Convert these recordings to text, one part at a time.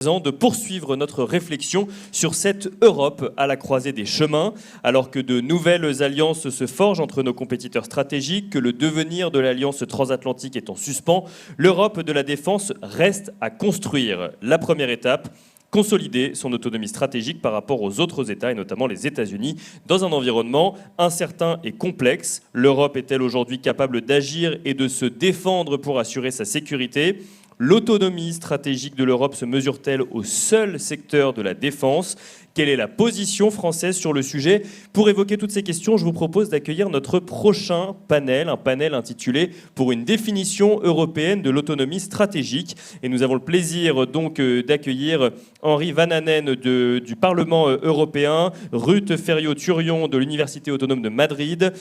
De poursuivre notre réflexion sur cette Europe à la croisée des chemins, alors que de nouvelles alliances se forgent entre nos compétiteurs stratégiques, que le devenir de l'alliance transatlantique est en suspens, l'Europe de la défense reste à construire. La première étape, consolider son autonomie stratégique par rapport aux autres États, et notamment les États-Unis, dans un environnement incertain et complexe. L'Europe est-elle aujourd'hui capable d'agir et de se défendre pour assurer sa sécurité ? L'autonomie stratégique de l'Europe se mesure-t-elle au seul secteur de la défense ? Quelle est la position française sur le sujet ? Pour évoquer toutes ces questions, je vous propose d'accueillir notre prochain panel, un panel intitulé « Pour une définition européenne de l'autonomie stratégique ». Et nous avons le plaisir donc d'accueillir Henri Vanhanen du Parlement européen, Ruth Ferrero-Turrion de l'Université autonome de Madrid,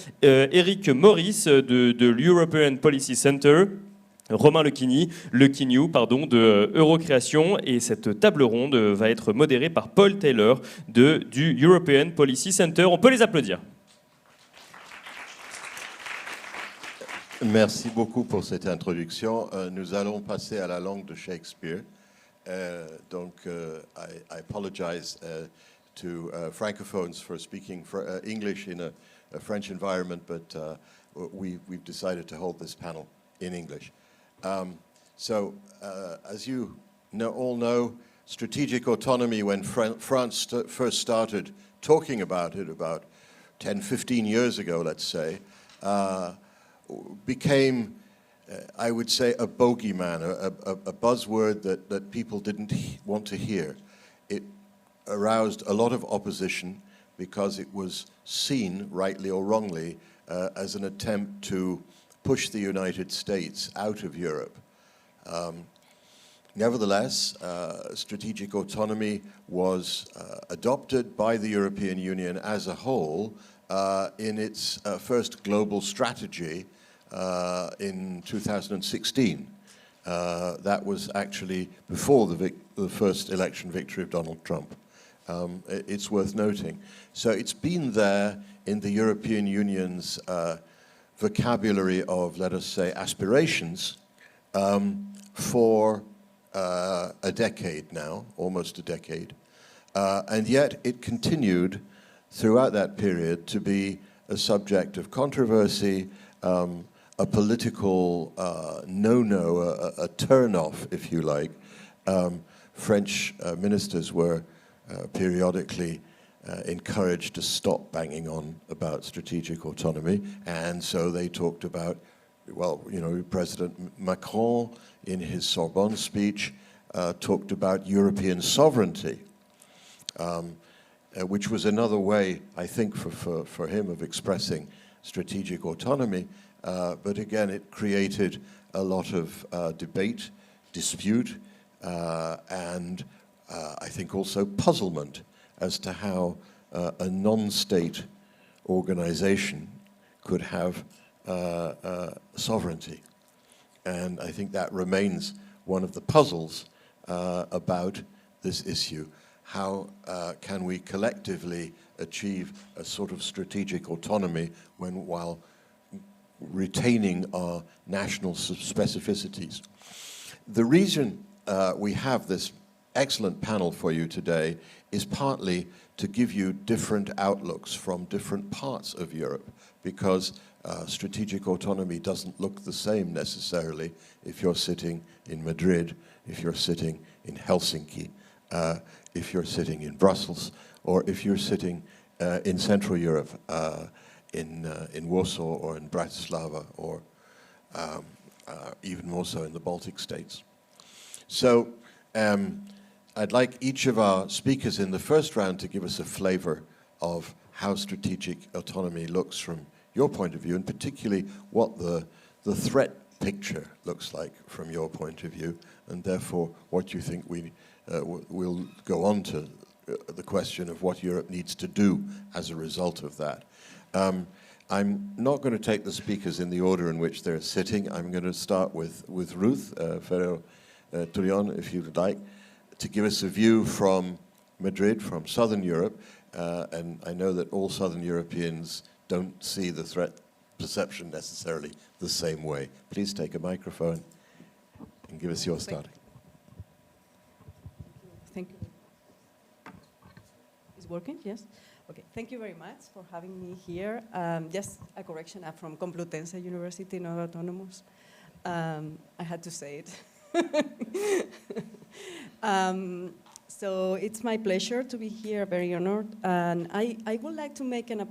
Maurice de l'Européenne Policy Center, Romain le Quiniou de Eurocréation, et cette table ronde va être modérée par Paul Taylor du European Policy Center. On peut les applaudir. Merci beaucoup pour cette introduction. Nous allons passer à la langue de Shakespeare. I apologize to francophones for speaking English in a French environment, but we've decided to hold this panel in English. As you all know, strategic autonomy, when France first started talking about it about 10, 15 years ago, let's say, became, I would say, a bogeyman, a buzzword that people didn't want to hear. It aroused a lot of opposition because it was seen, rightly or wrongly, as an attempt to push the United States out of Europe. Nevertheless, strategic autonomy was adopted by the European Union as a whole in its first global strategy in 2016. That was actually before the first election victory of Donald Trump. It's worth noting. So it's been there in the European Union's vocabulary of, let us say, aspirations for a decade now, almost a decade. And yet it continued throughout that period to be a subject of controversy, a political no-no, a turn-off, if you like. French ministers were periodically encouraged to stop banging on about strategic autonomy, and so they talked about, well, you know, President Macron in his Sorbonne speech talked about European sovereignty, which was another way, I think, for him of expressing strategic autonomy, but again it created a lot of debate, dispute, and I think also puzzlement as to how a non-state organization could have sovereignty. And I think that remains one of the puzzles about this issue. How can we collectively achieve a sort of strategic autonomy while retaining our national specificities? The reason we have this excellent panel for you today is partly to give you different outlooks from different parts of Europe, because strategic autonomy doesn't look the same necessarily if you're sitting in Madrid, if you're sitting in Helsinki, if you're sitting in Brussels, or if you're sitting in Central Europe, in Warsaw or in Bratislava, or even more so in the Baltic states. So I'd like each of our speakers in the first round to give us a flavor of how strategic autonomy looks from your point of view, and particularly what the threat picture looks like from your point of view, and therefore what you think we'll go on to the question of what Europe needs to do as a result of that. I'm not going to take the speakers in the order in which they're sitting. I'm going to start with Ruth Ferrero-Turrion, if you'd like, to give us a view from Madrid, from Southern Europe, and I know that all Southern Europeans don't see the threat perception necessarily the same way. Please take a microphone and give us your starting. thank you. Is it working? Yes? Okay, thank you very much for having me here. Just a correction, I'm from Complutense University, not autonomous. I had to say it. So it's my pleasure to be here, very honored. And I would like to make a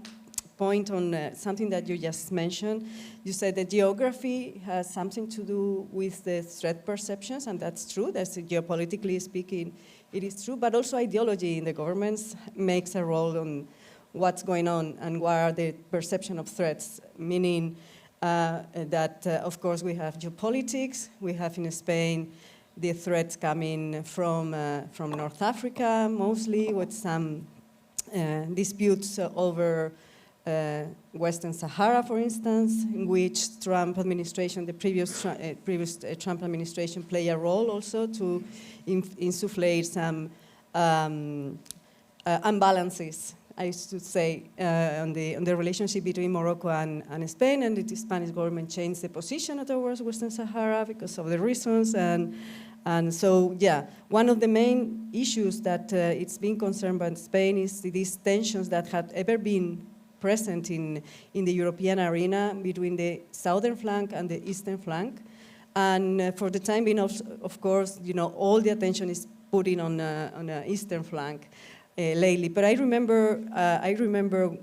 point on something that you just mentioned. You said that geography has something to do with the threat perceptions, and that's true. That's geopolitically speaking, it is true. But also ideology in the governments makes a role on what's going on and what are the perception of threats, meaning that, of course, we have geopolitics. We have in Spain the threats coming from North Africa, mostly, with some disputes over Western Sahara, for instance, in which Trump administration, the previous Trump administration, played a role also to insufflate some imbalances, I should say, on the relationship between Morocco and Spain, and the Spanish government changed the position towards Western Sahara because of the reasons, and so, yeah, one of the main issues that it's been concerned by Spain is these tensions that had ever been present in the European arena between the southern flank and the eastern flank, and for the time being, of course, you know, all the attention is put in on the eastern flank. Lately, but I remember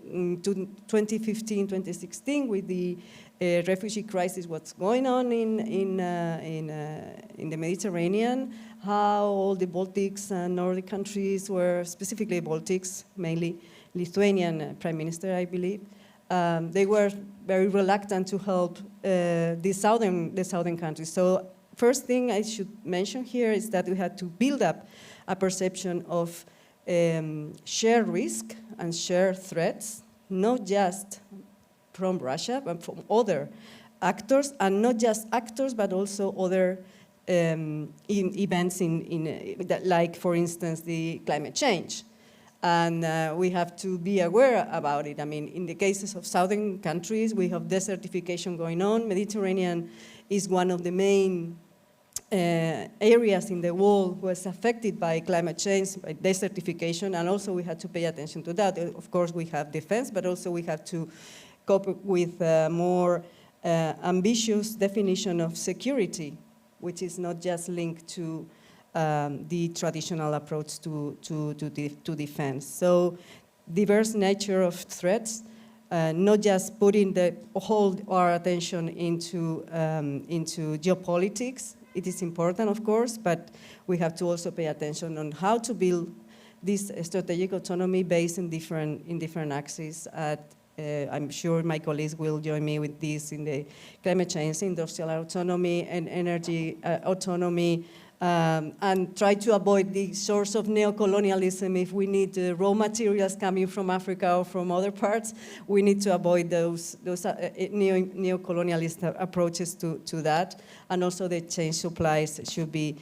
in 2015, 2016, with the refugee crisis, what's going on in the Mediterranean, how all the Baltics and Nordic countries were, specifically Baltics, mainly Lithuanian Prime Minister, I believe, they were very reluctant to help the southern countries. So first thing I should mention here is that we had to build up a perception of share risk and share threats, not just from Russia, but from other actors, and not just actors, but also other events like, for instance, the climate change. And we have to be aware about it. I mean, in the cases of southern countries, we have desertification going on. Mediterranean is one of the main areas in the world was affected by climate change, by desertification, and also we had to pay attention to that. Of course, we have defense, but also we have to cope with more ambitious definition of security, which is not just linked to the traditional approach to defense. So, diverse nature of threats, not just putting all our attention into geopolitics. It is important, of course, but we have to also pay attention on how to build this strategic autonomy based in different axes. I'm sure my colleagues will join me with this in the climate change, industrial autonomy, and energy autonomy, and try to avoid the source of neocolonialism. If we need raw materials coming from Africa or from other parts, we need to avoid those neocolonialist approaches to that. And also the change supplies should be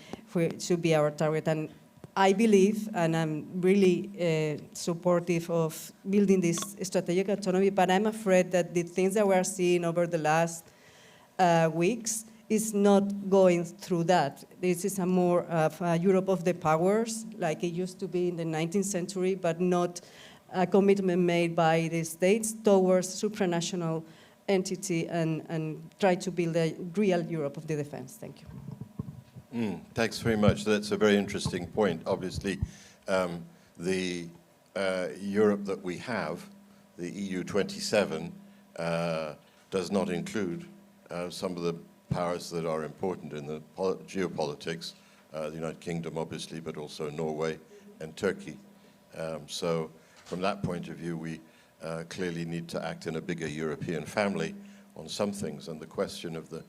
our target. And I believe, and I'm really supportive of building this strategic autonomy, but I'm afraid that the things that we're seeing over the last weeks is not going through that. This is a more of a Europe of the powers, like it used to be in the 19th century, but not a commitment made by the states towards supranational entity and try to build a real Europe of the defense. Thank you. Thanks very much. That's a very interesting point. Obviously, the Europe that we have, the EU 27, does not include some of the powers that are important in the geopolitics, the United Kingdom, obviously, but also Norway and Turkey. So from that point of view, we clearly need to act in a bigger European family on some things, and the question of the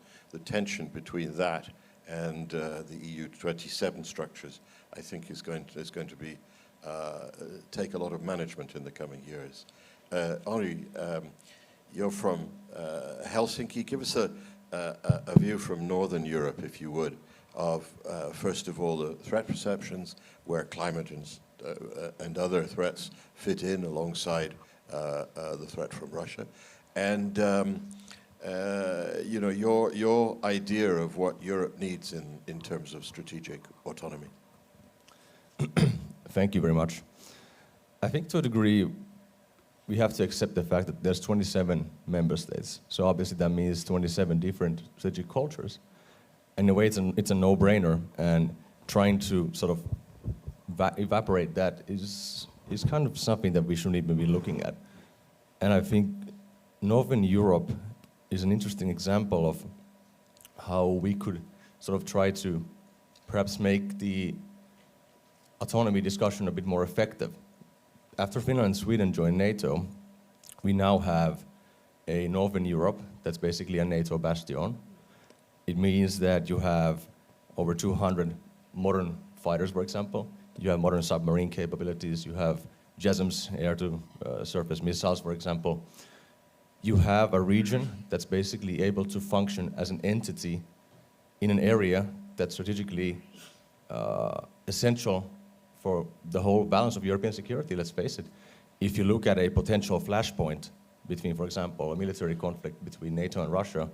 tension between that and the EU 27 structures, I think, is going to be take a lot of management in the coming years. Henri, you're from Helsinki. Give us a view from Northern Europe, if you would, of first of all the threat perceptions, where climate and other threats fit in alongside the threat from Russia, and you know, your idea of what Europe needs in terms of strategic autonomy. Thank you very much. I think to a degree, we have to accept the fact that there's 27 member states. So obviously that means 27 different strategic cultures. In a way, it's a no-brainer, and trying to sort of evaporate that is kind of something that we shouldn't even be looking at. And I think Northern Europe is an interesting example of how we could sort of try to perhaps make the autonomy discussion a bit more effective. After Finland and Sweden joined NATO, we now have a Northern Europe that's basically a NATO bastion. It means that you have over 200 modern fighters, for example. You have modern submarine capabilities. You have JASSM's air-to-surface missiles, for example. You have a region that's basically able to function as an entity in an area that's strategically essential for the whole balance of European security, let's face it. If you look at a potential flashpoint between, for example, a military conflict between NATO and Russia,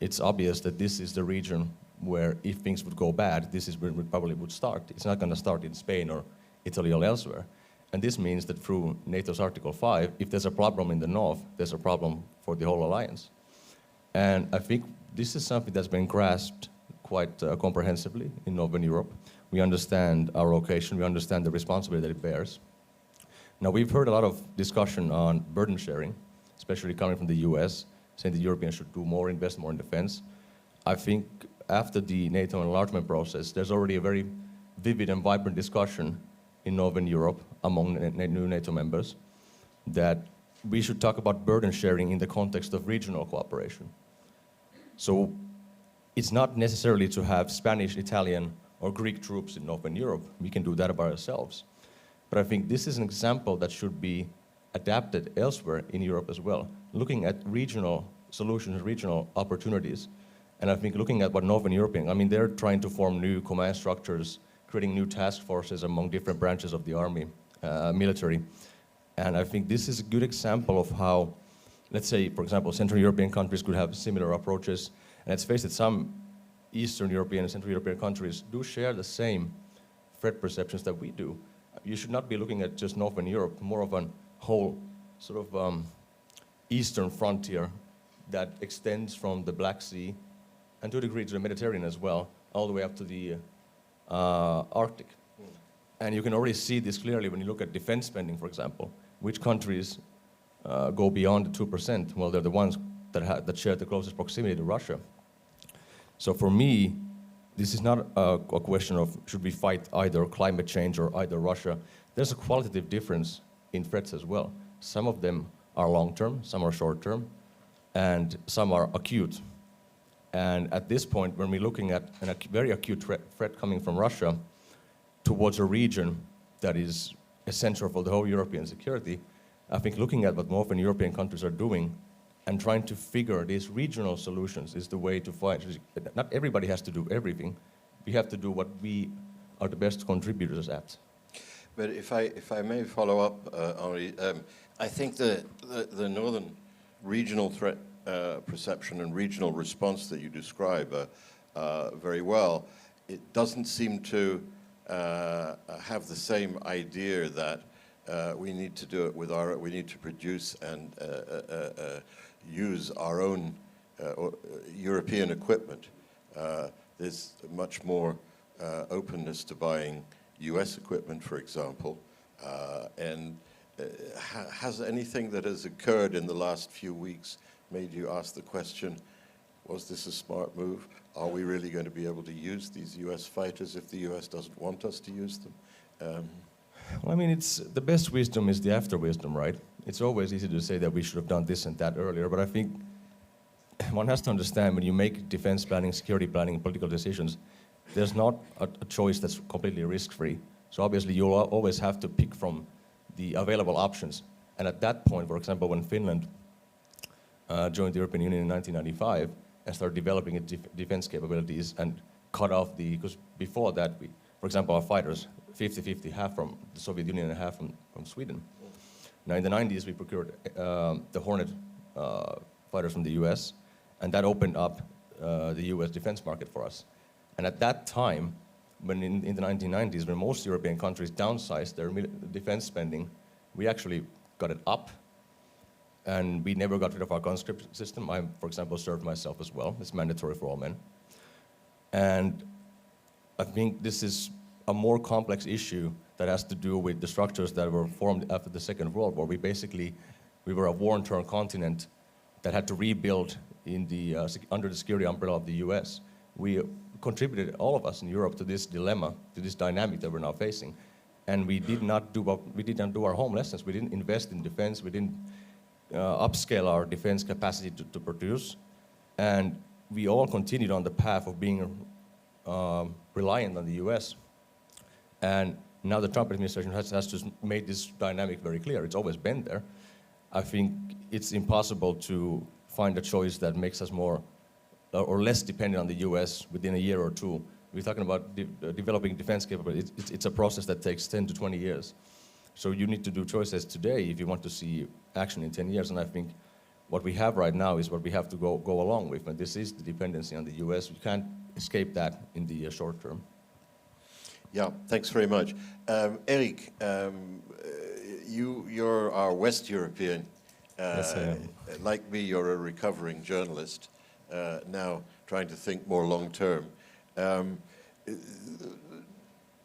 it's obvious that this is the region where, if things would go bad, this is where it probably would start. It's not going to start in Spain or Italy or elsewhere. And this means that through NATO's Article 5, if there's a problem in the north, there's a problem for the whole alliance. And I think this is something that's been grasped quite comprehensively in Northern Europe. We understand our location, we understand the responsibility that it bears. Now, we've heard a lot of discussion on burden sharing, especially coming from the US, saying the Europeans should do more, invest more in defense. I think after the NATO enlargement process, there's already a very vivid and vibrant discussion in Northern Europe among new NATO members that we should talk about burden sharing in the context of regional cooperation. So it's not necessarily to have Spanish, Italian, or Greek troops in Northern Europe. We can do that by ourselves. But I think this is an example that should be adapted elsewhere in Europe as well, looking at regional solutions, regional opportunities. And I think looking at what Northern European, I mean, they're trying to form new command structures, creating new task forces among different branches of the army, military. And I think this is a good example of how, let's say, for example, Central European countries could have similar approaches. And let's face it, some Eastern European and Central European countries do share the same threat perceptions that we do. You should not be looking at just Northern Europe, more of a whole sort of eastern frontier that extends from the Black Sea and to a degree to the Mediterranean as well, all the way up to the Arctic. And you can already see this clearly when you look at defense spending, for example. Which countries go beyond the 2%? Well, they're the ones that share the closest proximity to Russia. So for me, this is not a question of should we fight either climate change or either Russia. There's a qualitative difference in threats as well. Some of them are long-term, some are short-term, and some are acute. And at this point, when we're looking at a very acute threat coming from Russia towards a region that is essential for the whole European security, I think looking at what Northern European countries are doing and trying to figure these regional solutions is the way to fight. Not everybody has to do everything. We have to do what we are the best contributors at. But if I may follow up, Henri, I think the northern regional threat perception and regional response that you describe very well, it doesn't seem to have the same idea that we need to do it with we need to produce and use our own European equipment. There's much more openness to buying US equipment, for example, and has anything that has occurred in the last few weeks made you ask the question, was this a smart move? Are we really going to be able to use these US fighters if the US doesn't want us to use them? Well, I mean, it's the best wisdom is the after wisdom, right? It's always easy to say that we should have done this and that earlier, but I think one has to understand when you make defense planning, security planning, political decisions, there's not a choice that's completely risk-free. So obviously you'll always have to pick from the available options. And at that point, for example, when Finland joined the European Union in 1995 and started developing its defense capabilities and cut off because before that, for example, our fighters, 50-50, half from the Soviet Union and half from Sweden. Now in the 90s, we procured the Hornet fighters from the US, and that opened up the US defense market for us. And at that time, when in the 1990s, when most European countries downsized their defense spending, we actually got it up. And we never got rid of our conscript system. I, for example, served myself as well. It's mandatory for all men. And I think this is a more complex issue that has to do with the structures that were formed after the Second World War. We were a war-torn continent that had to rebuild in the, under the security umbrella of the US. We contributed, all of us in Europe, to this dilemma, to this dynamic that we're now facing. And we did not do our home lessons. We didn't invest in defense. We didn't upscale our defense capacity to produce. And we all continued on the path of being reliant on the US. And now the Trump administration has just made this dynamic very clear. It's always been there. I think it's impossible to find a choice that makes us more or less dependent on the US within a year or two. We're talking about developing defense capability. It's a process that takes 10 to 20 years. So you need to do choices today if you want to see action in 10 years. And I think what we have right now is what we have to go along with. And this is the dependency on the US. We can't escape that in the short term. Yeah, thanks very much. Eric, you're our West European. Yes, I am. Like me, you're a recovering journalist, now trying to think more long term.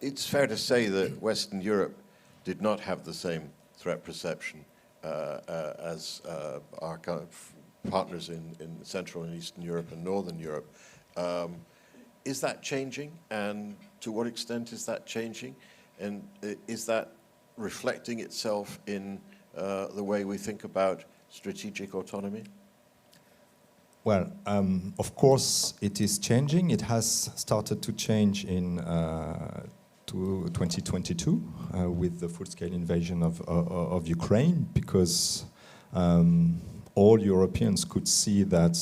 It's fair to say that Western Europe did not have the same threat perception as our kind of partners in Central and Eastern Europe and Northern Europe. Is that changing, and to what extent is that changing? And is that reflecting itself in the way we think about strategic autonomy? Well, of course it is changing. It has started to change in 2022 with the full-scale invasion of Ukraine, because all Europeans could see that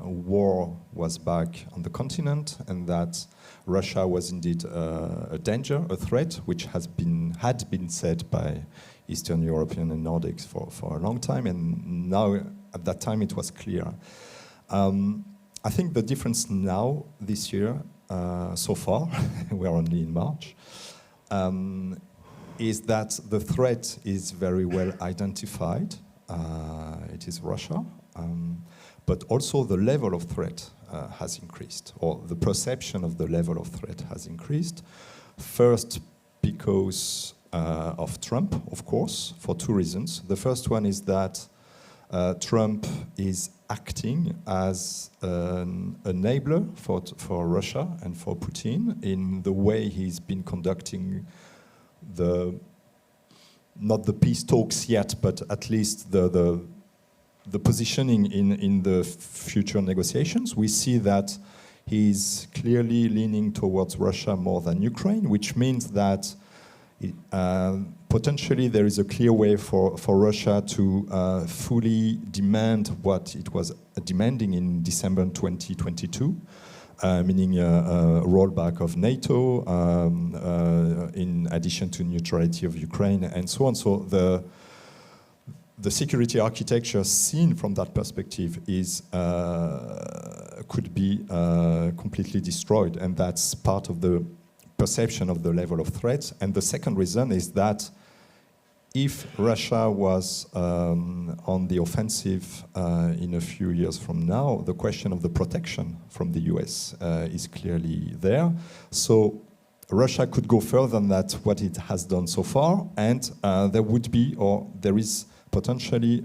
war was back on the continent and that Russia was indeed a danger, a threat, which had been said by Eastern European and Nordics for a long time, and now at that time it was clear. I think the difference now, this year, so far, we're only in March, is that the threat is very well identified. It is Russia, but also the level of threat has increased, or the perception of the level of threat has increased. First, because of Trump, of course, for two reasons. The first one is that Trump is acting as an enabler for Russia and for Putin in the way he's been conducting not the peace talks yet, but at least the positioning in the future negotiations. We see that he's clearly leaning towards Russia more than Ukraine, which means that potentially there is a clear way for Russia to fully demand what it was demanding in December 2022, meaning a rollback of NATO, in addition to neutrality of Ukraine and so on. So the security architecture seen from that perspective could be completely destroyed, and that's part of the perception of the level of threat. And the second reason is that if Russia was on the offensive in a few years from now, the question of the protection from the US is clearly there. So Russia could go further than that, what it has done so far, and there is potentially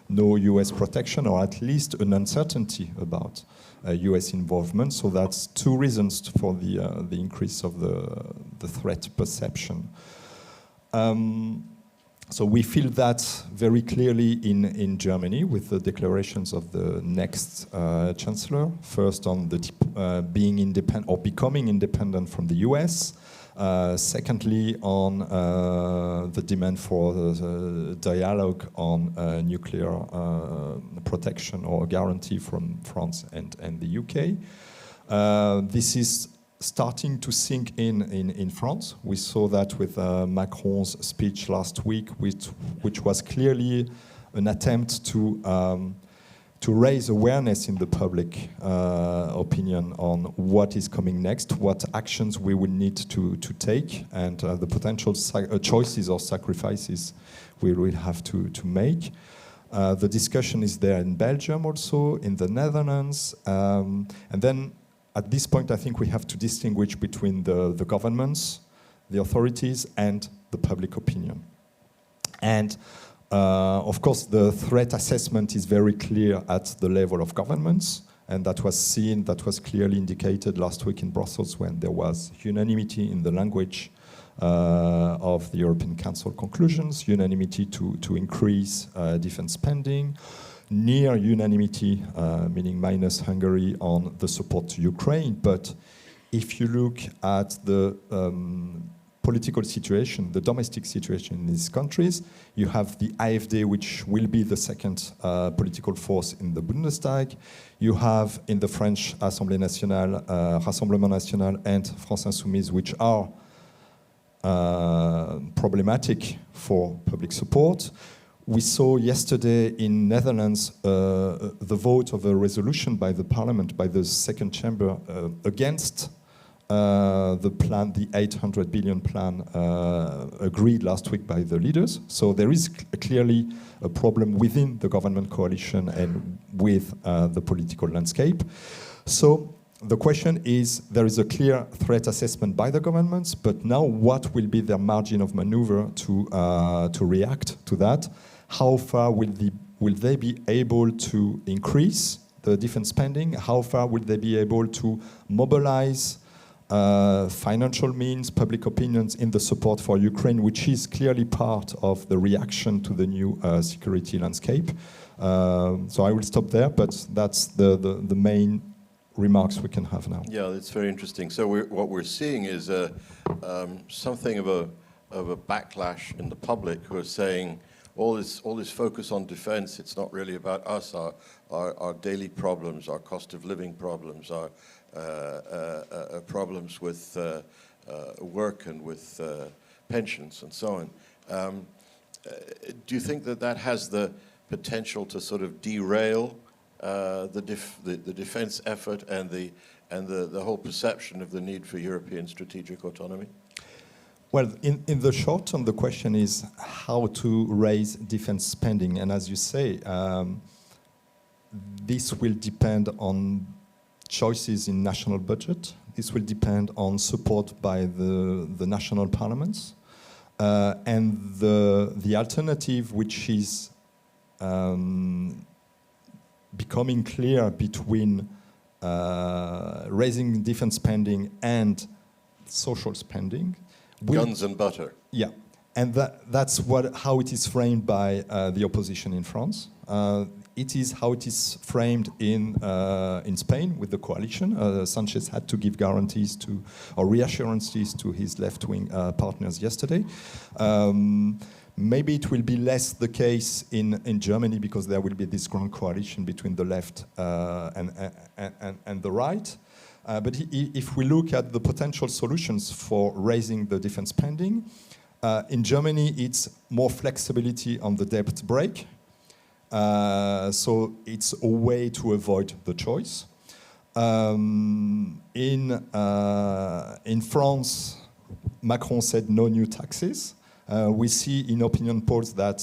no US protection, or at least an uncertainty about US involvement. So that's two reasons for the increase of the threat perception. So we feel that very clearly in Germany with the declarations of the next chancellor. First on the being independent or becoming independent from the US. Secondly on the demand for the dialogue on nuclear protection or guarantee from France and the UK. This is starting to sink in France. We saw that with Macron's speech last week, which was clearly an attempt to to raise awareness in the public opinion on what is coming next, what actions we will need to take, and the potential choices or sacrifices we will have to make. The discussion is there in Belgium also, in the Netherlands, and then at this point I think we have to distinguish between the governments, the authorities, and the public opinion. And of course, the threat assessment is very clear at the level of governments, and that was clearly indicated last week in Brussels when there was unanimity in the language of the European Council conclusions, unanimity to increase defense spending, near unanimity, meaning minus Hungary, on the support to Ukraine. But if you look at the political situation, the domestic situation in these countries, you have the AfD, which will be the second political force in the Bundestag. You have in the French Assemblée Nationale, Rassemblement National and France Insoumise, which are problematic for public support. We saw yesterday in Netherlands the vote of a resolution by the parliament, by the second chamber, against the plan, the 800 billion plan agreed last week by the leaders. So there is clearly a problem within the government coalition and with the political landscape. So the question is, there is a clear threat assessment by the governments, but now what will be their margin of maneuver to react to that? How far will they be able to increase the defense spending? How far will they be able to mobilize financial means, public opinions in the support for Ukraine, which is clearly part of the reaction to the new security landscape. So I will stop there, but that's the main remarks we can have now. Yeah, it's very interesting. So what we're seeing is something of a backlash in the public who are saying all this focus on defense, it's not really about us, our daily problems, our cost of living problems, our problems with work and with pensions and so on. Do you think that has the potential to sort of derail the defense effort and the whole perception of the need for European strategic autonomy? Well, in the short term, the question is how to raise defense spending. And as you say, this will depend on choices in national budget. This will depend on support by the national parliaments. And the alternative, which is becoming clear between raising defense spending and social spending. Guns and butter. Yeah, and that's how it is framed by the opposition in France. It is how it is framed in Spain with the coalition. Sanchez had to give guarantees or reassurances to his left-wing partners yesterday. Maybe it will be less the case in Germany because there will be this grand coalition between the left and the right. But if we look at the potential solutions for raising the defense spending, in Germany it's more flexibility on the debt brake. So it's a way to avoid the choice. In France, Macron said no new taxes. We see in opinion polls that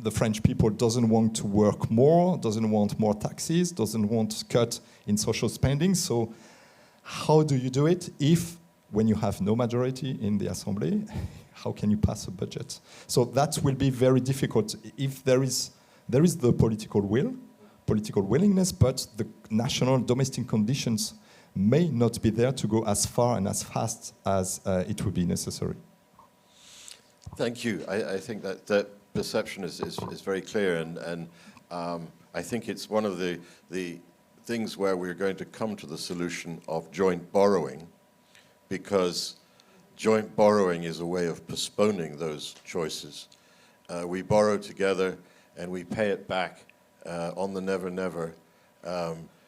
the French people doesn't want to work more, doesn't want more taxes, doesn't want cut in social spending. So how do you do it when you have no majority in the Assembly? How can you pass a budget? So that will be very difficult if there is the political willingness, but the national domestic conditions may not be there to go as far and as fast as it would be necessary. Thank you. I think that perception is very clear, and I think it's one of the things where we're going to come to the solution of joint borrowing, because joint borrowing is a way of postponing those choices. We borrow together and we pay it back on the never never.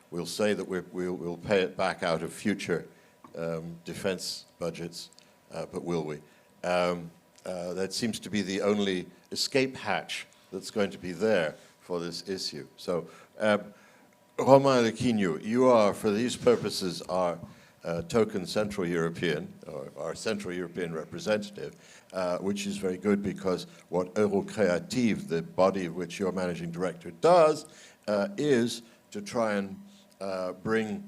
We'll say that we'll pay it back out of future defense budgets, but will we? That seems to be the only escape hatch that's going to be there for this issue. So, Romain de Quiniou, you are, for these purposes, our token Central European, or our Central European representative, which is very good because what Créative, the body of which you're managing director, does is to try and bring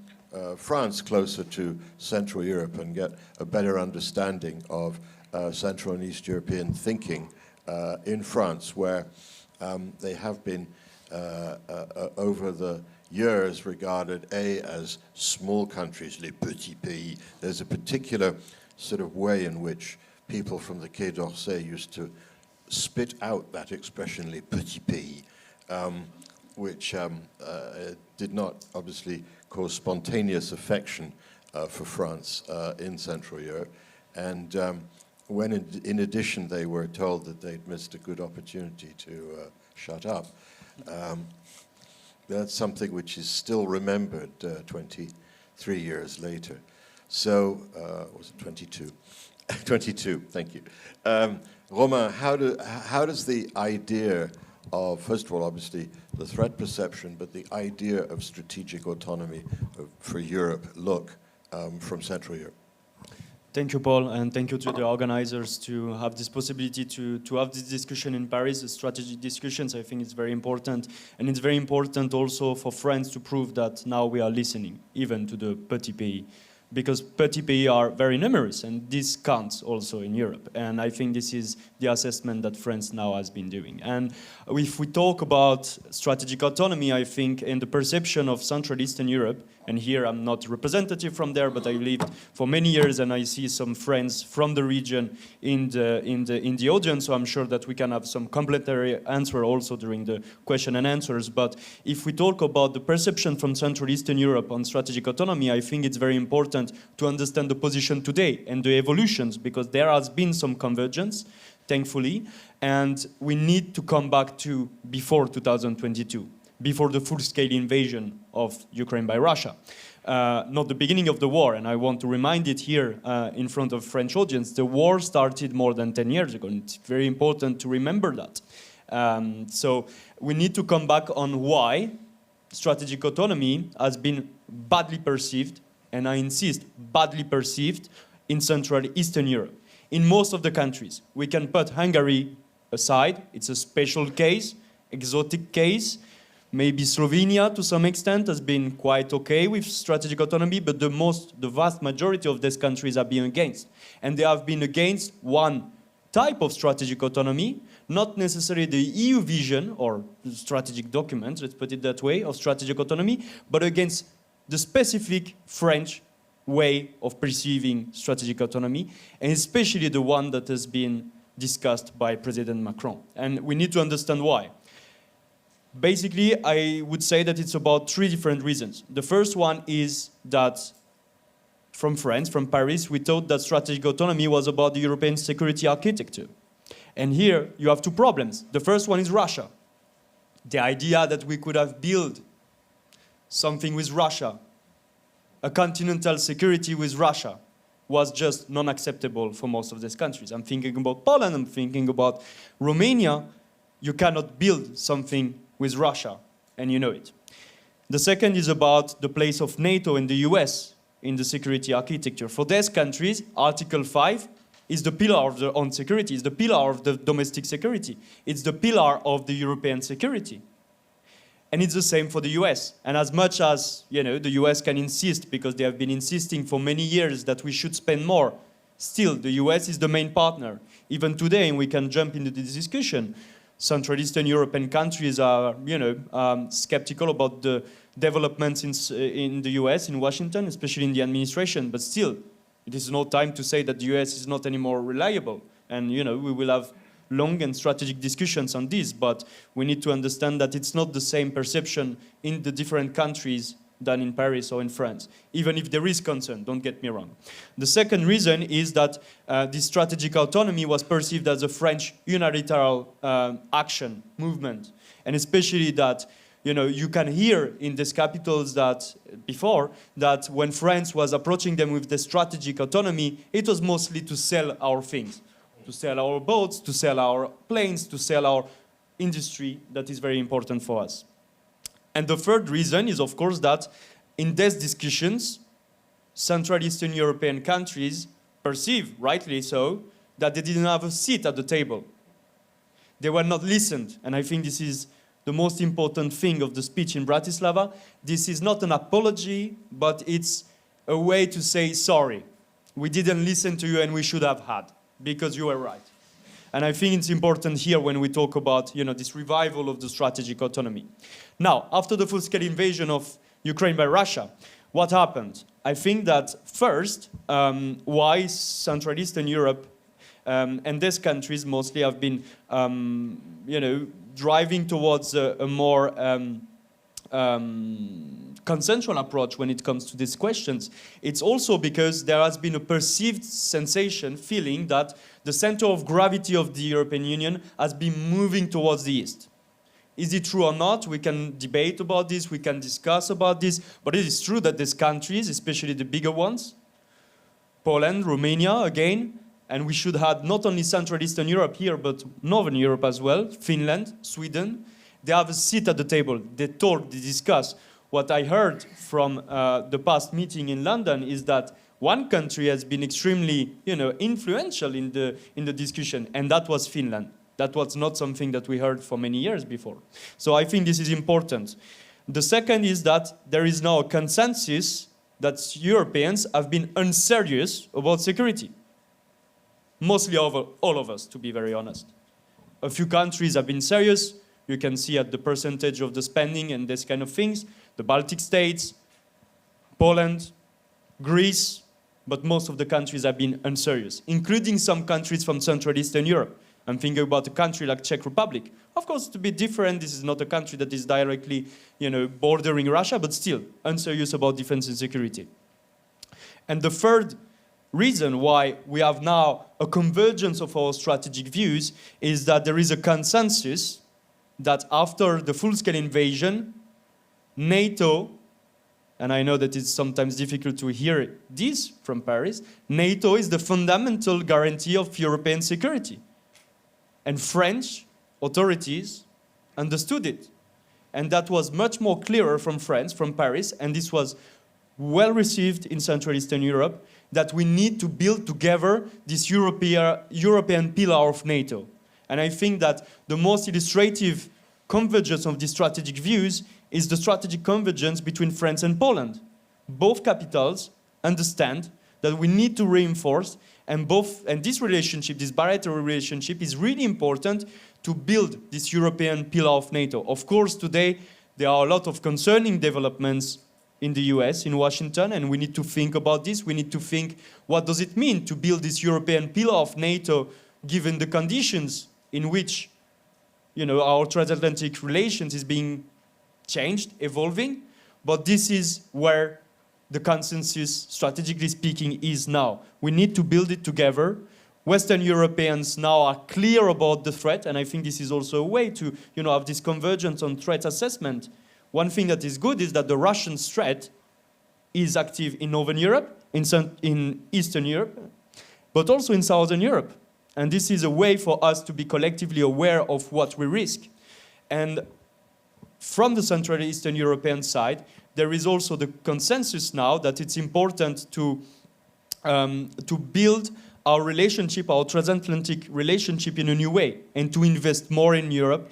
France closer to Central Europe and get a better understanding of Central and East European thinking in France, where they have been over the years regarded as small countries, les petits pays. There's a particular sort of way in which people from the Quai d'Orsay used to spit out that expression, les petits pays, which did not obviously cause spontaneous affection for France in Central Europe. And when in addition they were told that they'd missed a good opportunity to shut up, that's something which is still remembered 23 years later. So, was it 22? 22, thank you. Romain, how does the idea of, first of all, obviously, the threat perception, but the idea of strategic autonomy for Europe look from Central Europe? Thank you, Paul, and thank you to the organizers to have this possibility to have this discussion in Paris, the strategic discussions. I think it's very important, and it's very important also for France to prove that now we are listening, even to the petit pays, because petit pays are very numerous, and this counts also in Europe. And I think this is the assessment that France now has been doing. And if we talk about strategic autonomy, I think in the perception of Central Eastern Europe, and here I'm not representative from there, but I lived for many years, and I see some friends from the region in the audience, so I'm sure that we can have some complementary answer also during the question and answers. But if we talk about the perception from Central Eastern Europe on strategic autonomy, I think it's very important to understand the position today and the evolutions, because there has been some convergence, thankfully, and we need to come back to before 2022. Before the full-scale invasion of Ukraine by Russia. Not the beginning of the war, and I want to remind it here in front of French audience, the war started more than 10 years ago, and it's very important to remember that. So we need to come back on why strategic autonomy has been badly perceived, and I insist, badly perceived in Central Eastern Europe. In most of the countries, we can put Hungary aside, it's a special case, exotic case. Maybe Slovenia, to some extent, has been quite okay with strategic autonomy, but the vast majority of these countries are being against. And they have been against one type of strategic autonomy, not necessarily the EU vision or strategic document, let's put it that way, of strategic autonomy, but against the specific French way of perceiving strategic autonomy, and especially the one that has been discussed by President Macron. And we need to understand why. Basically, I would say that it's about three different reasons. The first one is that from France, from Paris, we thought that strategic autonomy was about the European security architecture. And here you have two problems. The first one is Russia. The idea that we could have built something with Russia, a continental security with Russia, was just non-acceptable for most of these countries. I'm thinking about Poland, I'm thinking about Romania. You cannot build something with Russia, and you know it. The second is about the place of NATO and the US in the security architecture. For these countries, Article 5 is the pillar of their own security, is the pillar of the domestic security. It's the pillar of the European security. And it's the same for the US. And as much as, you know, the US can insist, because they have been insisting for many years that we should spend more, still, the US is the main partner. Even today, and we can jump into this discussion, Central Eastern European countries are, you know, skeptical about the developments in the US, in Washington, especially in the administration. But still, it is no time to say that the US is not anymore reliable. And, you know, we will have long and strategic discussions on this. But we need to understand that it's not the same perception in the different countries than in Paris or in France, even if there is concern, don't get me wrong. The second reason is that this strategic autonomy was perceived as a French unilateral action movement, and especially that, you know, you can hear in these capitals that before, that when France was approaching them with the strategic autonomy, it was mostly to sell our things, to sell our boats, to sell our planes, to sell our industry that is very important for us. And the third reason is, of course, that in these discussions, Central Eastern European countries perceive, rightly so, that they didn't have a seat at the table. They were not listened, and I think this is the most important thing of the speech in Bratislava. This is not an apology, but it's a way to say sorry. We didn't listen to you and we should have had, because you were right. And I think it's important here when we talk about, this revival of the strategic autonomy. Now, after the full-scale invasion of Ukraine by Russia, what happened? I think that first, why Central Eastern Europe and these countries mostly have been, driving towards a more consensual approach when it comes to these questions. It's also because there has been a perceived sensation, feeling that the center of gravity of the European Union has been moving towards the East. Is it true or not? We can debate about this, we can discuss about this, but it is true that these countries, especially the bigger ones, Poland, Romania, again, and we should have not only Central Eastern Europe here, but Northern Europe as well, Finland, Sweden, they have a seat at the table. They talk, they discuss. What I heard from the past meeting in London is that one country has been extremely, influential in the discussion, and that was Finland. That was not something that we heard for many years before. So I think this is important. The second is that there is now a consensus that Europeans have been unserious about security. Mostly all of us, to be very honest. A few countries have been serious. You can see at the percentage of the spending and this kind of things. The Baltic states, Poland, Greece, but most of the countries have been unserious, including some countries from Central Eastern Europe. I'm thinking about a country like Czech Republic. Of course, it's a bit different. This is not a country that is directly, bordering Russia, but still unserious about defense and security. And the third reason why we have now a convergence of our strategic views is that there is a consensus that after the full-scale invasion, NATO, and I know that it's sometimes difficult to hear this from Paris, NATO is the fundamental guarantee of European security. And French authorities understood it. And that was much more clearer from France, from Paris, and this was well received in Central Eastern Europe, that we need to build together this European pillar of NATO. And I think that the most illustrative convergence of these strategic views is the strategic convergence between France and Poland. Both capitals understand that we need to reinforce, and this relationship, this bilateral relationship, is really important to build this European pillar of NATO. Of course, today there are a lot of concerning developments in the US, in Washington, and we need to think about this. We need to think, what does it mean to build this European pillar of NATO, given the conditions in which, our transatlantic relations is being changed, evolving. But this is where the consensus, strategically speaking, is now. We need to build it together. Western Europeans now are clear about the threat, and I think this is also a way to, have this convergence on threat assessment. One thing that is good is that the Russian threat is active in Northern Europe, in Eastern Europe, but also in Southern Europe. And this is a way for us to be collectively aware of what we risk. And from the Central Eastern European side, there is also the consensus now that it's important to build our relationship, our transatlantic relationship in a new way, and to invest more in Europe,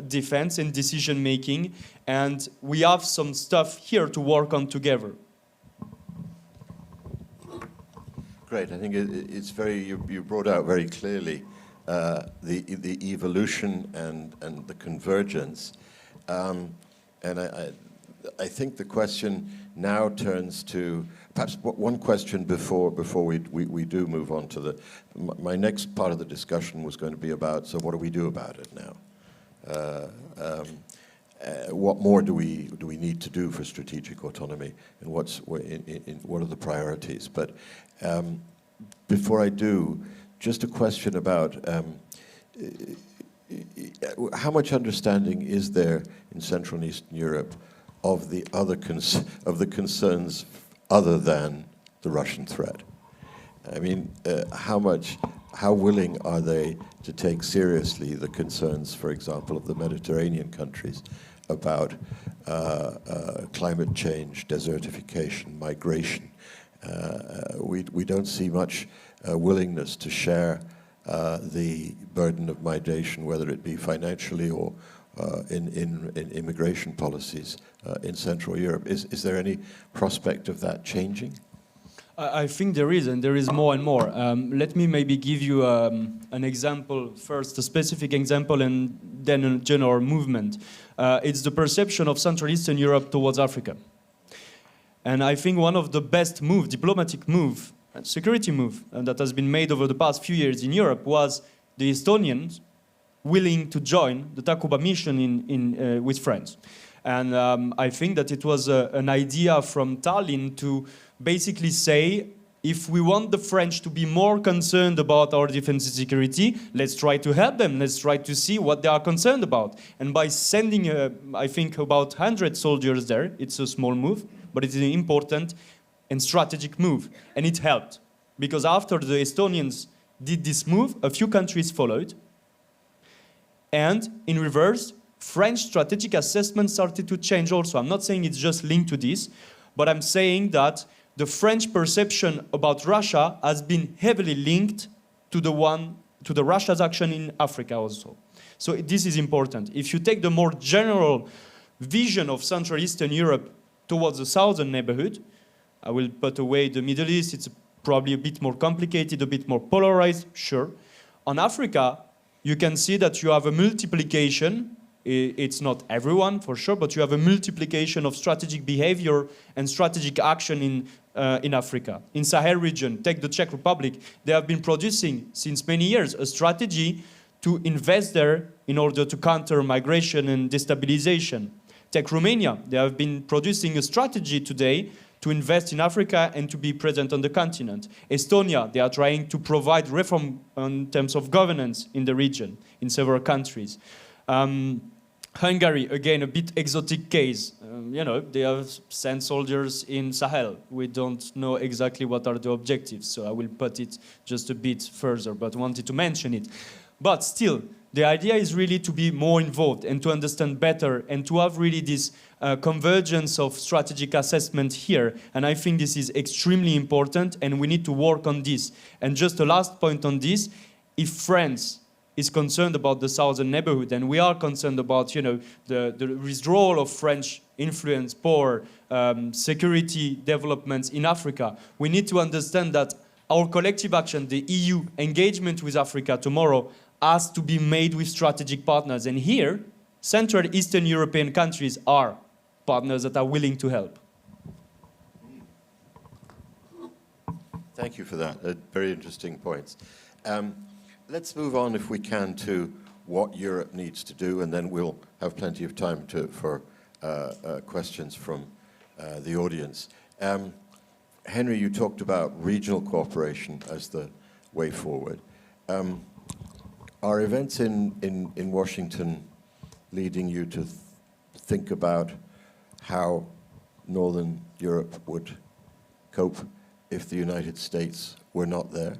defense and decision making. And we have some stuff here to work on together. Great. I think it's you brought out very clearly the evolution and the convergence. And I think the question now turns to perhaps one question before we do move on to my next part of the discussion was going to be about, so what do we do about it now? What more do we need to do for strategic autonomy, and what are the priorities? But before I do, just a question about how much understanding is there in Central and Eastern Europe of the other concerns other than the Russian threat? I mean, how much how willing are they to take seriously the concerns, for example, of the Mediterranean countries about climate change, desertification, migration? We don't see much willingness to share the burden of migration, whether it be financially or in immigration policies in Central Europe. Is there any prospect of that changing? I think there is, and there is more and more. Let me maybe give you an example first, a specific example, and then a general movement. It's the perception of Central Eastern Europe towards Africa. And I think one of the best move, diplomatic move, and security move that has been made over the past few years in Europe was the Estonians willing to join the Takuba mission with France. And I think that it was an idea from Tallinn to basically say, if we want the French to be more concerned about our defense and security, let's try to help them. Let's try to see what they are concerned about. And by sending, I think, about 100 soldiers there, it's a small move, but it's an important and strategic move. And it helped. Because after the Estonians did this move, a few countries followed. And in reverse, French strategic assessment started to change also. I'm not saying it's just linked to this, but I'm saying that the French perception about Russia has been heavily linked to the Russia's action in Africa also. So this is important. If you take the more general vision of Central Eastern Europe towards the southern neighborhood, I will put away the Middle East, it's probably a bit more complicated, a bit more polarized, sure. On Africa, you can see that you have a multiplication. It's not everyone, for sure, but you have a multiplication of strategic behavior and strategic action in Africa. In Sahel region, take the Czech Republic, they have been producing, since many years, a strategy to invest there in order to counter migration and destabilization. Take Romania, they have been producing a strategy today to invest in Africa and to be present on the continent. Estonia, they are trying to provide reform in terms of governance in the region, in several countries. Hungary, again, a bit exotic case. They have sent soldiers in Sahel. We don't know exactly what are the objectives, so I will put it just a bit further, but wanted to mention it. But still, the idea is really to be more involved and to understand better and to have really this convergence of strategic assessment here. And I think this is extremely important and we need to work on this. And just a last point on this, if France is concerned about the southern neighborhood, and we are concerned about, the withdrawal of French influence, power, security developments in Africa, we need to understand that our collective action, the EU engagement with Africa tomorrow, has to be made with strategic partners. And here, Central Eastern European countries are partners that are willing to help. Thank you for that. Very interesting points. Let's move on, if we can, to what Europe needs to do, and then we'll have plenty of time for questions from the audience. Henri, you talked about regional cooperation as the way forward. Are events in Washington leading you to think about how Northern Europe would cope if the United States were not there?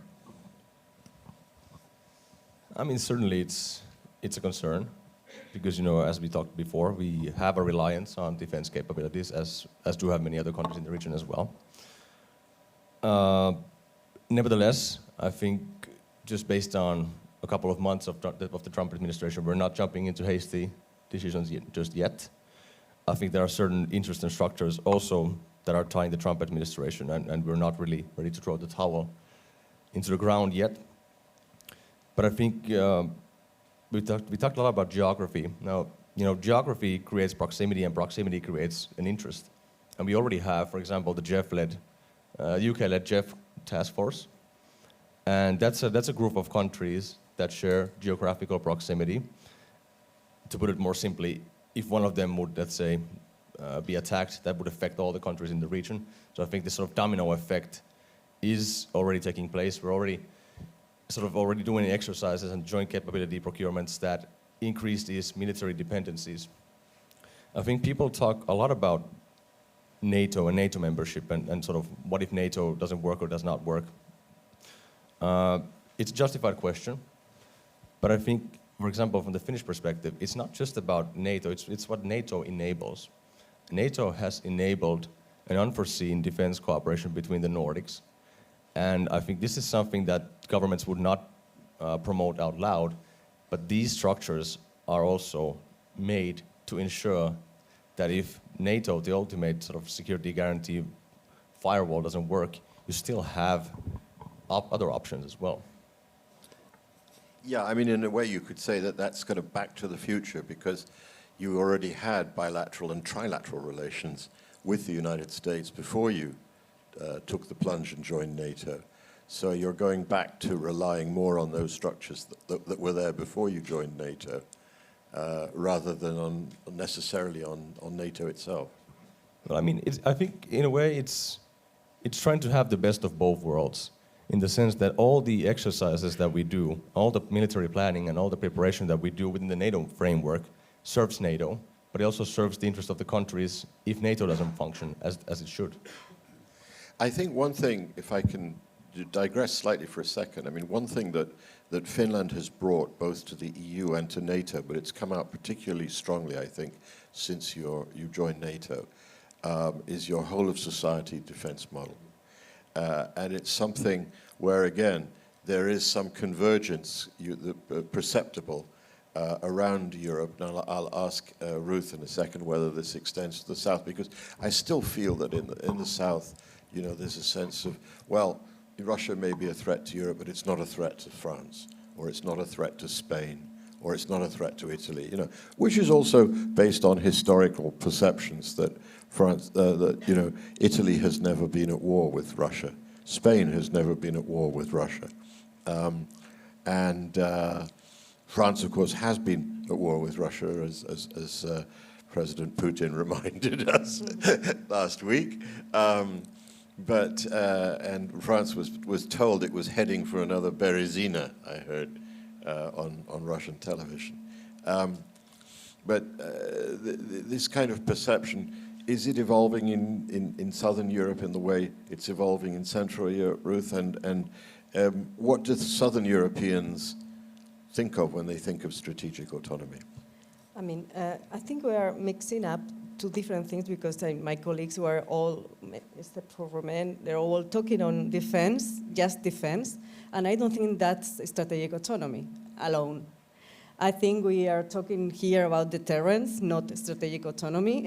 I mean, certainly it's a concern because, as we talked before, we have a reliance on defense capabilities, as do have many other countries in the region as well. Nevertheless, I think just based on a couple of months of the Trump administration, we're not jumping into hasty decisions just yet. I think there are certain interests and structures also that are tying the Trump administration, and we're not really ready to throw the towel into the ground yet. But I think we talked a lot about geography. Now, geography creates proximity, and proximity creates an interest. And we already have, for example, the UK-led JEF task force, and that's a group of countries that share geographical proximity. To put it more simply, if one of them would, let's say, be attacked, that would affect all the countries in the region. So I think this sort of domino effect is already taking place. We're already doing exercises and joint capability procurements that increase these military dependencies. I think people talk a lot about NATO and NATO membership and sort of what if NATO doesn't work or does not work. it's a justified question, but I think, for example, from the Finnish perspective, it's not just about NATO, it's what NATO enables. NATO has enabled an unforeseen defense cooperation between the Nordics, and I think this is something that governments would not promote out loud, but these structures are also made to ensure that if NATO, the ultimate sort of security guarantee firewall, doesn't work, you still have other options as well. Yeah, I mean, in a way you could say that that's kind of back to the future, because you already had bilateral and trilateral relations with the United States before you took the plunge and joined NATO. So you're going back to relying more on those structures that were there before you joined NATO, rather than necessarily on NATO itself. Well, I mean, I think in a way it's trying to have the best of both worlds, in the sense that all the exercises that we do, all the military planning and all the preparation that we do within the NATO framework serves NATO, but it also serves the interest of the countries if NATO doesn't function as it should. I think one thing, if I can digress slightly for a second, I mean, one thing that Finland has brought both to the EU and to NATO, but it's come out particularly strongly, I think, since you joined NATO, is your whole of society defense model. And it's something where, again, there is some convergence perceptible around Europe. Now, I'll ask Ruth in a second whether this extends to the South, because I still feel that in the South, you know, there's a sense of, well, Russia may be a threat to Europe, but it's not a threat to France, or it's not a threat to Spain, or it's not a threat to Italy, you know, which is also based on historical perceptions that Italy has never been at war with Russia. Spain has never been at war with Russia. And France, of course, has been at war with Russia, as President Putin reminded us last week. And France was told it was heading for another Berezina, I heard, on Russian television. This kind of perception, is it evolving in Southern Europe in the way it's evolving in Central Europe, Ruth? And what do Southern Europeans think of when they think of strategic autonomy? I mean, I think we are mixing up two different things, because my colleagues were all, except for Romain, they're all talking on defense, just defense, and I don't think that's strategic autonomy alone. I think we are talking here about deterrence, not strategic autonomy,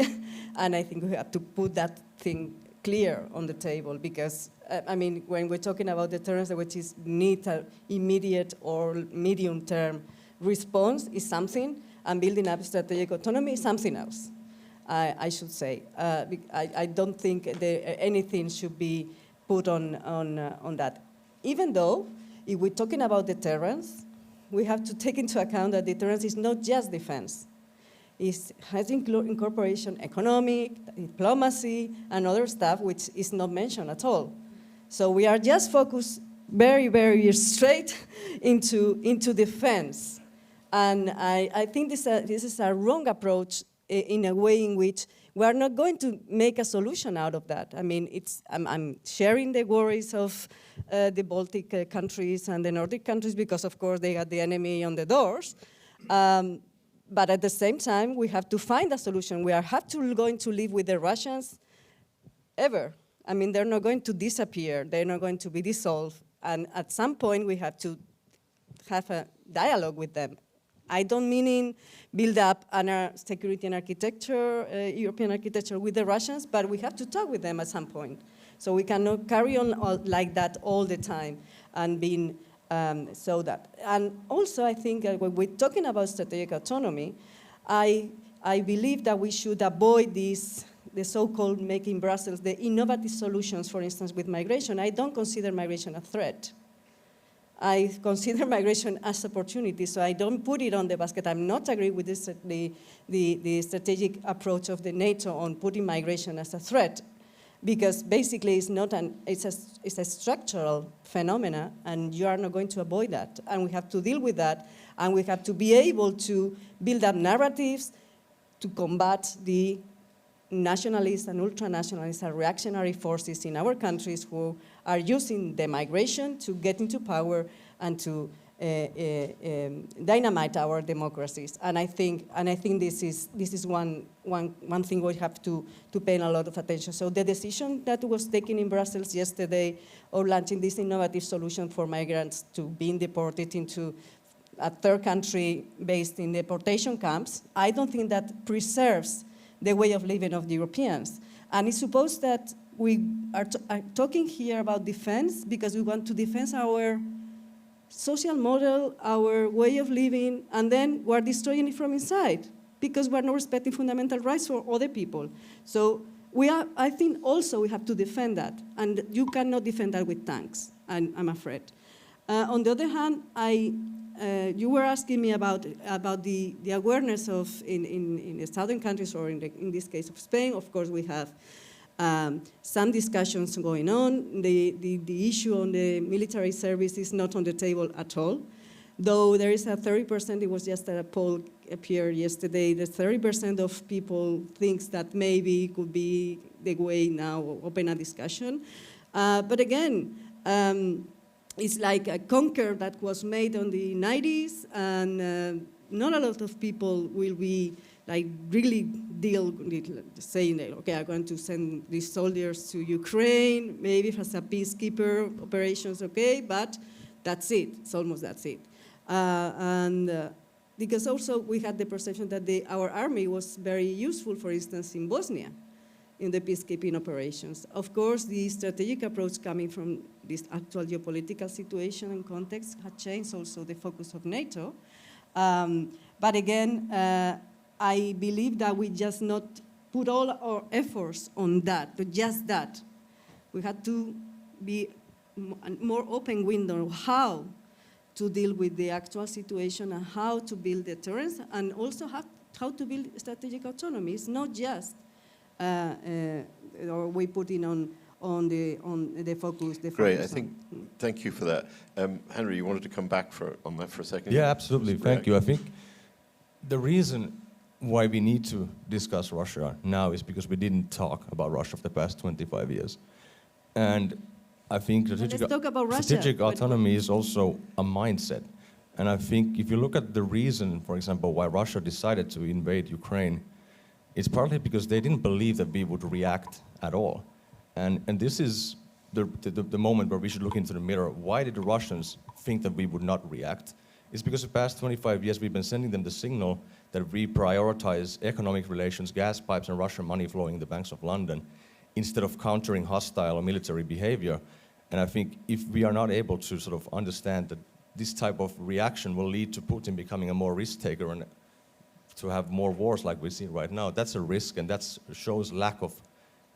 and I think we have to put that thing clear on the table, because, I mean, when we're talking about deterrence, which is need an immediate or medium-term response, is something, and building up strategic autonomy is something else. I should say. I don't think anything should be put on that. Even though, if we're talking about deterrence, we have to take into account that deterrence is not just defense. It has incorporation economic, diplomacy, and other stuff which is not mentioned at all. So we are just focused very, very straight into defense. And I think this is a wrong approach in a way in which we are not going to make a solution out of that. I mean, I'm sharing the worries of the Baltic countries and the Nordic countries, because, of course, they got the enemy on the doors. But at the same time, we have to find a solution. We are going to live with the Russians ever. I mean, they're not going to disappear. They're not going to be dissolved. And at some point, we have to have a dialogue with them. I don't mean build up a security and architecture, European architecture with the Russians, but we have to talk with them at some point. So we cannot carry on like that all the time and being so that. And also, I think when we're talking about strategic autonomy, I believe that we should avoid the so-called making Brussels, the innovative solutions, for instance, with migration. I don't consider migration a threat. I consider migration as opportunity, so I don't put it on the basket. I'm not agree with this, the strategic approach of the NATO on putting migration as a threat, because basically it's a structural phenomena, and you are not going to avoid that. And we have to deal with that, and we have to be able to build up narratives to combat the nationalists and ultra-nationalists and reactionary forces in our countries who are using the migration to get into power and to dynamite our democracies. And I think this is one thing we have to pay a lot of attention. So the decision that was taken in Brussels yesterday of launching this innovative solution for migrants to being deported into a third country based in deportation camps, I don't think that preserves the way of living of the Europeans. And it's supposed that we are talking here about defense because we want to defend our social model, our way of living, and then we're destroying it from inside because we're not respecting fundamental rights for other people. So I think also we have to defend that, and you cannot defend that with tanks, I'm afraid. On the other hand, you were asking me about the awareness of in the southern countries, or in this case of Spain. Of course, we have some discussions going on. The issue on the military service is not on the table at all, though there is a 30%, it was just a poll appeared yesterday, that 30% of people thinks that maybe it could be the way now, open a discussion. But again, it's like a conquer that was made on the 90s, and not a lot of people will be like really deal with saying, okay, I'm going to send these soldiers to Ukraine, maybe as a peacekeeper operations, okay, but that's it. It's almost that's it. Because also we had the perception that our army was very useful, for instance, in Bosnia, in the peacekeeping operations. Of course, the strategic approach coming from this actual geopolitical situation and context had changed also the focus of NATO. But again, I believe that we just not put all our efforts on that, but just that. We had to be a more open window of how to deal with the actual situation and how to build deterrence, and also how to build strategic autonomy. It's not just or we put in on the focus. Great, I think, thank you for that. Henri, you wanted to come back on that for a second? Yeah, absolutely, thank you. I think the reason why we need to discuss Russia now is because we didn't talk about Russia for the past 25 years. And I think strategic autonomy is also a mindset. And I think if you look at the reason, for example, why Russia decided to invade Ukraine, it's partly because they didn't believe that we would react at all. And this is the moment where we should look into the mirror. Why did the Russians think that we would not react? It's because the past 25 years we've been sending them the signal that we prioritize economic relations, gas pipes, and Russian money flowing in the banks of London, instead of countering hostile or military behavior. And I think if we are not able to sort of understand that this type of reaction will lead to Putin becoming a more risk taker and to have more wars like we see right now, that's a risk, and that shows lack of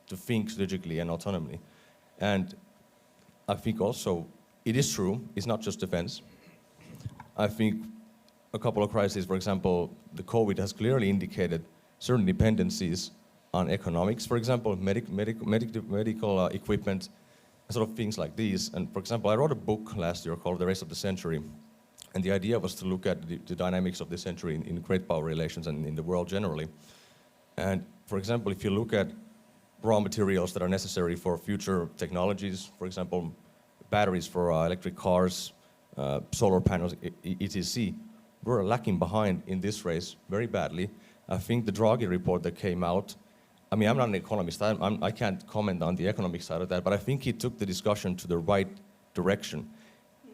to think strategically and autonomously. And I think also it is true, it's not just defense. I think a couple of crises, for example, the COVID has clearly indicated certain dependencies on economics, for example, medical equipment, sort of things like these. And for example, I wrote a book last year called The Race of the Century. And the idea was to look at the dynamics of the century in great power relations and in the world generally. And for example, if you look at raw materials that are necessary for future technologies, for example, batteries for electric cars, solar panels, etc., we're lacking behind in this race very badly. I think the Draghi report that came out, I mean, I'm not an economist, I can't comment on the economic side of that, but I think he took the discussion to the right direction.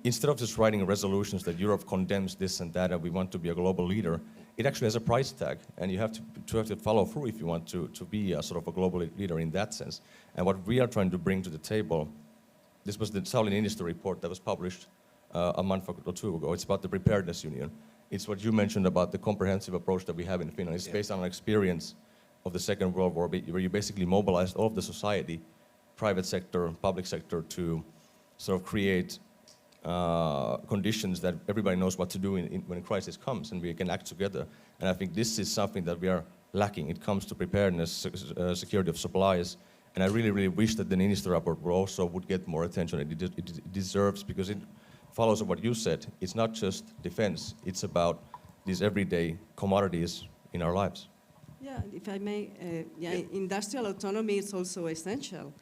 Instead of just writing resolutions that Europe condemns this and that and we want to be a global leader, it actually has a price tag, and you have to follow through if you want to be a sort of a global leader in that sense. And what we are trying to bring to the table, this was the Sauli Niinistö report that was published a month or two ago. It's about the preparedness union. It's what you mentioned about the comprehensive approach that we have in Finland. It's based on an experience of the Second World War, where you basically mobilized all of the society, private sector, public sector, to sort of create conditions that everybody knows what to do when a crisis comes, and we can act together. And I think this is something that we are lacking. It comes to preparedness, security of supplies, and I really, really wish that the Niinistö report also would get more attention. It deserves, because it follows on what you said. It's not just defense, it's about these everyday commodities in our lives. Yeah, if I may, industrial autonomy is also essential.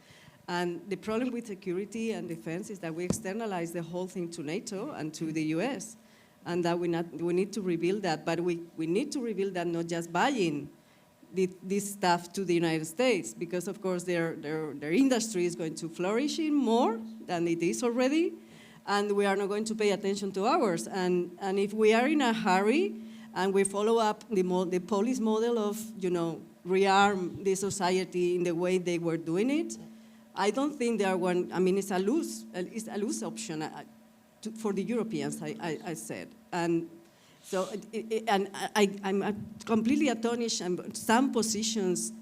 And the problem with security and defense is that we externalize the whole thing to NATO and to the US, and that we need to rebuild that. But we need to rebuild that not just buying this stuff to the United States, because of course their industry is going to flourish in more than it is already, and we are not going to pay attention to ours. And if we are in a hurry and we follow up the Polish model of, rearm the society in the way they were doing it, I don't think there are one. I mean, it's a loose option for the Europeans. I said, and so I'm completely astonished. Some positions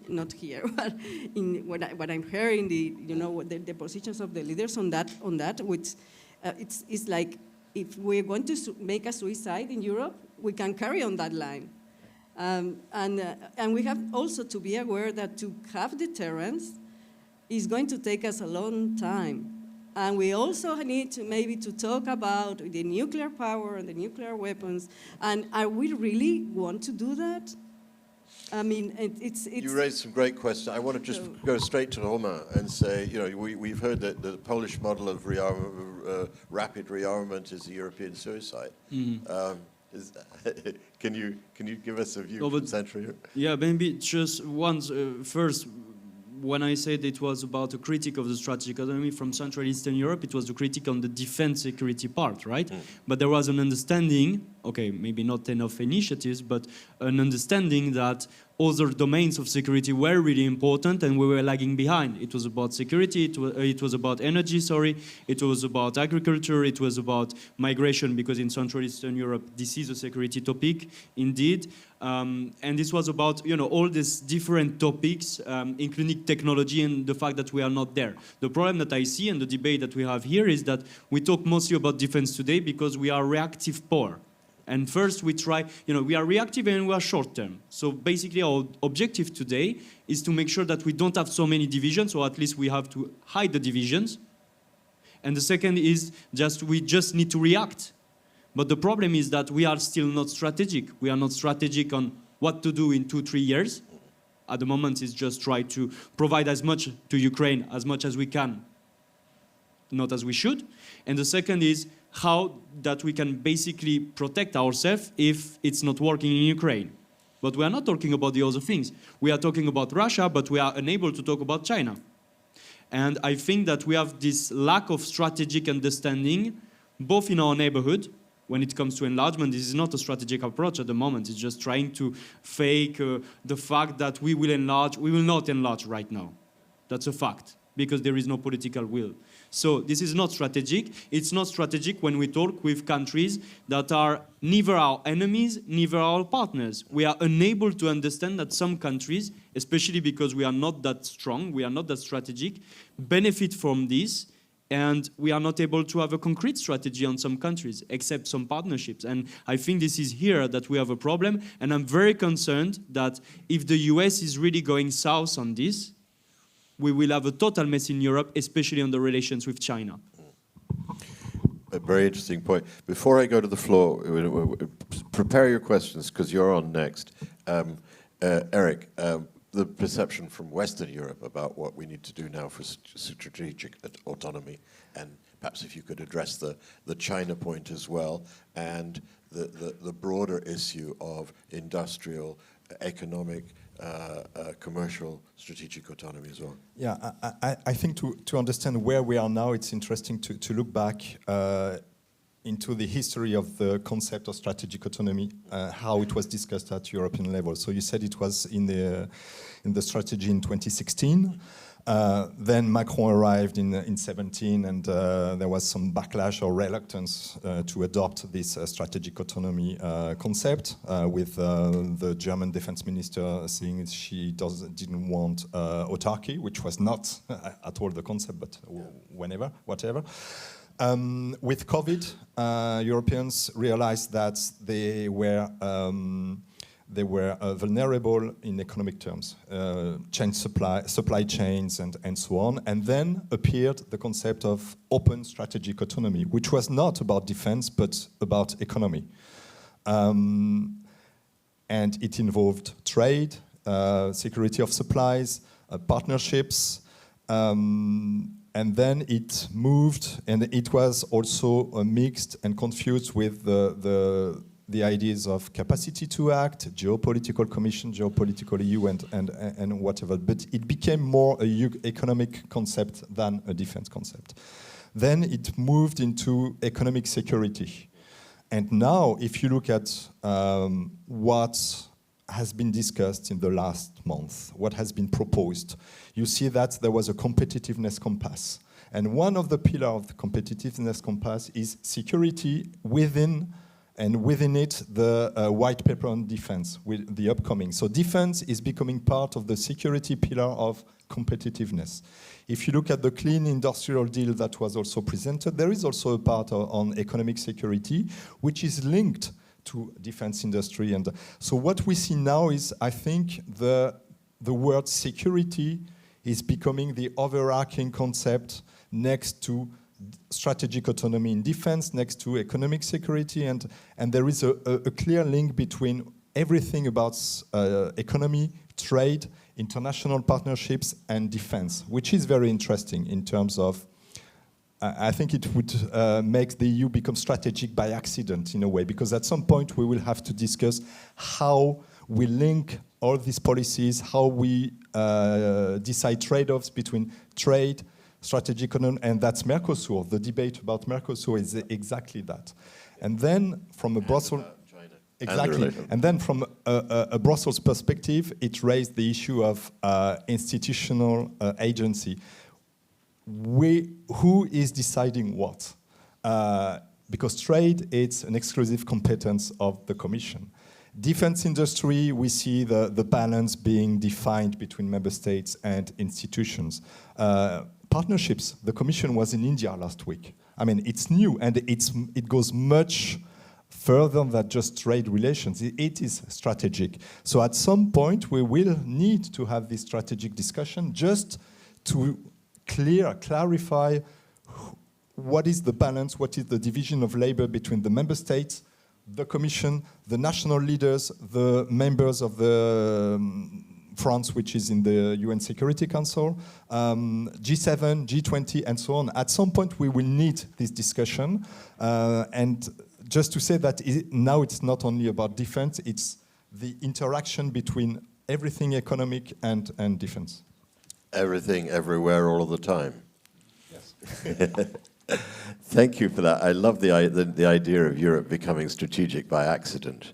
not here, but in what I'm hearing, the positions of the leaders on that, which it's like if we're going to make a suicide in Europe, we can carry on that line. And we have also to be aware that to have deterrence is going to take us a long time. And we also need to maybe to talk about the nuclear power and the nuclear weapons. And are we really want to do that? I mean, it's You raised some great questions. I want to just go straight to Romain and say, we've heard that the Polish model of rapid rearmament is the European suicide. Can you give us a view from Central Europe? Yeah, maybe just once first. When I said it was about a critique of the strategic autonomy from Central Eastern Europe, it was a critique on the defense security part, right? But there was an understanding, okay, maybe not enough initiatives, but an understanding that other domains of security were really important and we were lagging behind. It was about security, it was about energy, it was about agriculture, it was about migration, because in Central Eastern Europe, this is a security topic, indeed. And this was about, all these different topics, including technology and the fact that we are not there. The problem that I see and the debate that we have here is that we talk mostly about defense today because we are reactive power. And first we try, we are reactive and we are short-term. So basically our objective today is to make sure that we don't have so many divisions, or at least we have to hide the divisions. And the second is we just need to react. But the problem is that we are still not strategic. We are not strategic on what to do in 2-3 years. At the moment, it's just try to provide as much to Ukraine as much as we can, not as we should. And the second is how that we can basically protect ourselves if it's not working in Ukraine. But we are not talking about the other things. We are talking about Russia, but we are unable to talk about China. And I think that we have this lack of strategic understanding, both in our neighborhood. When it comes to enlargement, this is not a strategic approach at the moment. It's just trying to fake the fact that we will enlarge. We will not enlarge right now. That's a fact, because there is no political will. So this is not strategic. It's not strategic when we talk with countries that are neither our enemies, neither our partners. We are unable to understand that some countries, especially because we are not that strong, we are not that strategic, benefit from this. And we are not able to have a concrete strategy on some countries, except some partnerships. And I think this is here that we have a problem. And I'm very concerned that if the US is really going south on this, we will have a total mess in Europe, especially on the relations with China. A very interesting point. Before I go to the floor, prepare your questions, because you're on next. Eric, the perception from Western Europe about what we need to do now for strategic autonomy, and perhaps if you could address the China point as well, and the broader issue of industrial, economic, commercial strategic autonomy as well. Yeah, I think to understand where we are now, it's interesting to look back into the history of the concept of strategic autonomy, how it was discussed at European level. So you said it was in the strategy in 2016. Then Macron arrived in 2017, and there was some backlash or reluctance to adopt this strategic autonomy concept, with the German defense minister saying she didn't want autarky, which was not at all the concept, but whatever. With COVID, Europeans realized that they were vulnerable in economic terms, supply chains and so on, and then appeared the concept of open strategic autonomy, which was not about defense but about economy. And it involved trade, security of supplies, partnerships, And then it moved, and it was also mixed and confused with the ideas of capacity to act, geopolitical commission, geopolitical EU, and whatever. But it became more a economic concept than a defense concept. Then it moved into economic security. And now, if you look at what has been discussed in the last month, what has been proposed, you see that there was a competitiveness compass. And one of the pillars of the competitiveness compass is security within it, the white paper on defense, with the upcoming. So defense is becoming part of the security pillar of competitiveness. If you look at the clean industrial deal that was also presented, there is also a part on economic security, which is linked to defense industry. And so what we see now is, I think, the word security is becoming the overarching concept next to strategic autonomy in defense, next to economic security, and there is a clear link between everything about economy, trade, international partnerships, and defense, which is very interesting in terms of, I think it would make the EU become strategic by accident in a way, because at some point we will have to discuss how we link all these policies, how we decide trade-offs between trade, strategic autonomy, and that's Mercosur. The debate about Mercosur is exactly that. And then from a Brussels... Exactly. And then from a Brussels perspective, it raised the issue of institutional agency. Who is deciding what? Because trade, it's an exclusive competence of the Commission. Defense industry, we see the balance being defined between member states and institutions. Partnerships, the Commission was in India last week. I mean, it's new, and it goes much further than just trade relations. It is strategic. So at some point, we will need to have this strategic discussion just to clarify what is the balance, what is the division of labor between the member states, the Commission, the national leaders, the members of the France, which is in the UN Security Council, G7, G20, and so on. At some point, we will need this discussion. And just to say that now it's not only about defense, it's the interaction between everything economic and defense. Everything, everywhere, all of the time. Yes. Thank you for that. I love the idea of Europe becoming strategic by accident.